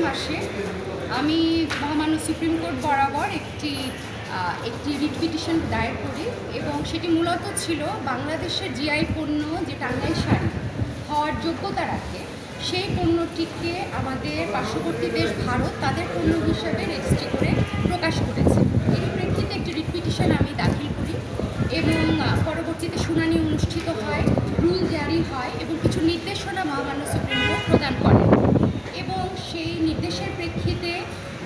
মাসে আমি মহামান্য সুপ্রিম কোর্ট বরাবর একটি রিট পিটিশন দায়ের করি এবং সেটি মূলত ছিল বাংলাদেশের জিআই পণ্য যে টাঙ্গাইল শাড়ি হওয়ার যোগ্যতা রাখে সেই পণ্যটিকে আমাদের পার্শ্ববর্তী দেশ ভারত তাদের পণ্য হিসেবে রেজিস্ট্রি করে প্রকাশ করেছে। এর প্রেক্ষিতে একটি রিট পিটিশন আমি দাখিল করি এবং পরবর্তীতে শুনানি অনুষ্ঠিত হয়, রুল জারি হয় এবং কিছু নির্দেশনা মহামান্য সুপ্রিম কোর্ট প্রদান করে এবং সেই নির্দেশের প্রেক্ষিতে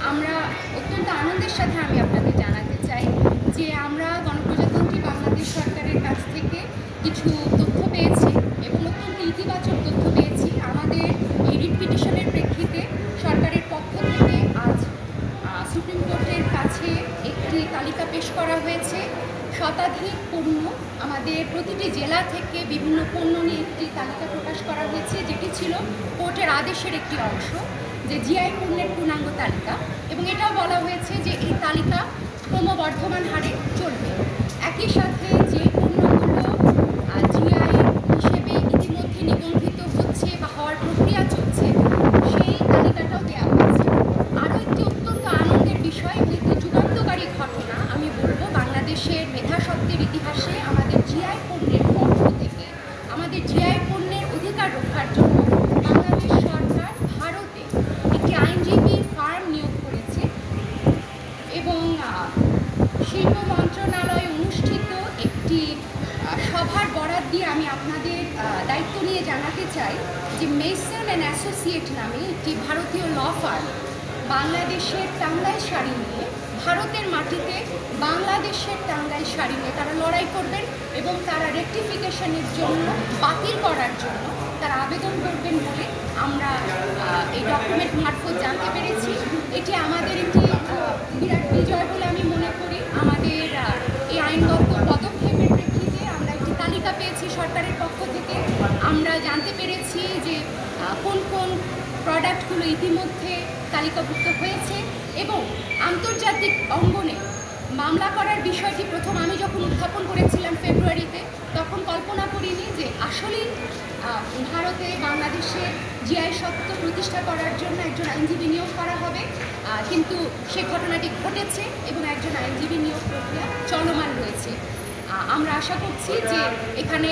আমরা অত্যন্ত আনন্দের সাথে আমি আপনাদের জানাতে চাই যে আমরা গণপ্রজাতন্ত্রী বাংলাদেশ সরকারের কাছ থেকে কিছু তথ্য পেয়েছি এবং অত্যন্ত ইতিবাচক তথ্য পেয়েছি। আমাদের এই রিট পিটিশনের প্রেক্ষিতে সরকারের পক্ষ থেকে আজ সুপ্রিম কোর্টের কাছে একটি তালিকা পেশ করা হয়েছে। শতাধিক পণ্য, আমাদের প্রতিটি জেলা থেকে বিভিন্ন পণ্য নিয়ে একটি তালিকা প্রকাশ করা হয়েছে, যেটি ছিল কোর্টের আদেশের একটি অংশ, যে জিআই পণ্যের পূর্ণাঙ্গ তালিকা, এবং এটাও বলা হয়েছে যে এই তালিকা ক্রমবর্ধমান হারে চলবে। একই সাথে যে পণ্যগুলো জিআই হিসেবে ইতিমধ্যে নিবন্ধিত হচ্ছে বা হওয়ার প্রক্রিয়া চলছে সেই তালিকাটাও দেওয়া হয়েছে। আরও একটি অত্যন্ত আনন্দের বিষয় এবং একটি যুগান্তকারী ঘটনা আমি বলবো, বাংলাদেশের মেধাস্বত্বের ইতিহাসে আমাদের জিআই পণ্যের পক্ষ থেকে আমাদের জিআই পণ্যের অধিকার রক্ষার জন্য বাংলাদেশ সরকার ভারতে একটি আইনজীবী ফার্ম নিয়োগ করেছে এবং শিল্প মন্ত্রণালয়ে অনুষ্ঠিত একটি সভার বরাত দিয়ে আমি আপনাদের দায়িত্ব নিয়ে জানাতে চাই যে মেসন অ্যান্ড অ্যাসোসিয়েট নামে একটি ভারতীয় ল ফার্ম বাংলাদেশের টাঙ্গাইল শাড়ি নিয়ে ভারতের মাটিতে বাংলাদেশের টাঙ্গাইল শাড়ি নিয়ে তারা লড়াই করবেন এবং তারা রেকটিফিকেশনের জন্য, বাতিল করার জন্য তারা আবেদন করবেন বলে আমরা এই ডকুমেন্ট মারফত জানতে পেরেছি। এটি আমাদের একটি বিরাট বিজয় বলে আমি মনে করি। আমাদের এই আইনগত পদক্ষেপের প্রেক্ষিতে আমরা একটি তালিকা পেয়েছি সরকারের পক্ষ থেকে। আমরা জানতে পেরেছি যে কোন কোন প্রোডাক্টগুলো ইতিমধ্যে তালিকাভুক্ত হয়েছে এবং আন্তর্জাতিক অঙ্গনে মামলা করার বিষয়টি প্রথম আমি যখন উত্থাপন করেছিলাম ফেব্রুয়ারিতে, তখন কল্পনা করিনি যে আসলেই ভারতে বাংলাদেশে জিআই সত্ত্ব প্রতিষ্ঠা করার জন্য একজন আইনজীবী নিয়োগ করা হবে, কিন্তু সে ঘটনাটি ঘটেছে এবং একজন আইনজীবী নিয়োগ প্রক্রিয়া চলমান রয়েছে। আমরা আশা করছি যে এখানে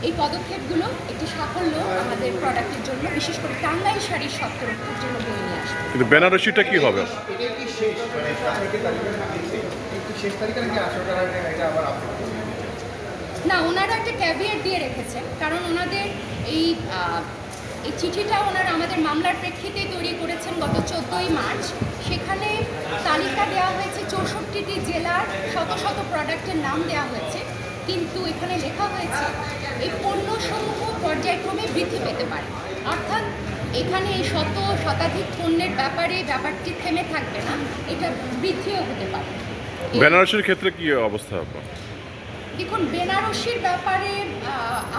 এই পদক্ষেপগুলো একটি সাফল্য আমাদের প্রোডাক্টের জন্য, বিশেষ করে টাঙ্গাইল শাড়ির সত্ত্ব রক্ষার জন্য বয়ে নিয়ে আসবে। কিন্তু বেনারসিটা কি হবে? না, ওনারা একটা ক্যাভিয়েট দিয়ে রেখেছেন, কারণ ওনাদের এই চিঠিটা ওনারা আমাদের মামলার প্রেক্ষিতে তৈরি করেছেন গত 14ই মার্চ। সেখানে তালিকা দেওয়া হয়েছে 64টি জেলার শত শত প্রোডাক্টের নাম দেওয়া হয়েছে, কিন্তু এখানে লেখা হয়েছে এই পণ্যসমূহ পর্যায়ক্রমে বৃদ্ধি পেতে পারে, অর্থাৎ এখানে এই শতাধিক পণ্যের ব্যাপারটি থেমে থাকবে না, এটা বৃদ্ধিও হতে পারে। বেনারসির ক্ষেত্রে কি অবস্থা হবে? দেখুন, বেনারসির ব্যাপারে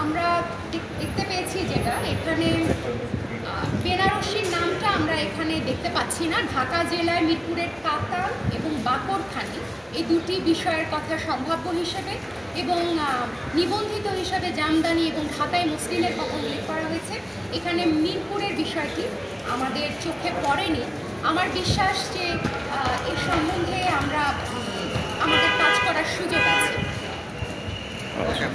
আমরা দেখতে পেয়েছি যেটা এখানে বেনারসির নামটা আমরা এখানে দেখতে পাচ্ছি না। ঢাকা জেলায় মিরপুরের কাতার এবং বাকরখানি এই দুটি বিষয়ের কথা সম্ভাব্য হিসেবে এবং নিবন্ধিত হিসাবে জামদানি এবং ঢাকায় মসলিনের কথা উল্লেখ করা হয়েছে। এখানে মিরপুরের বিষয়টি আমাদের চোখে পড়েনি। আমার বিশ্বাস যে এর সম্বন্ধে আমাদের কাজ করার সুযোগ আছে। আচ্ছা।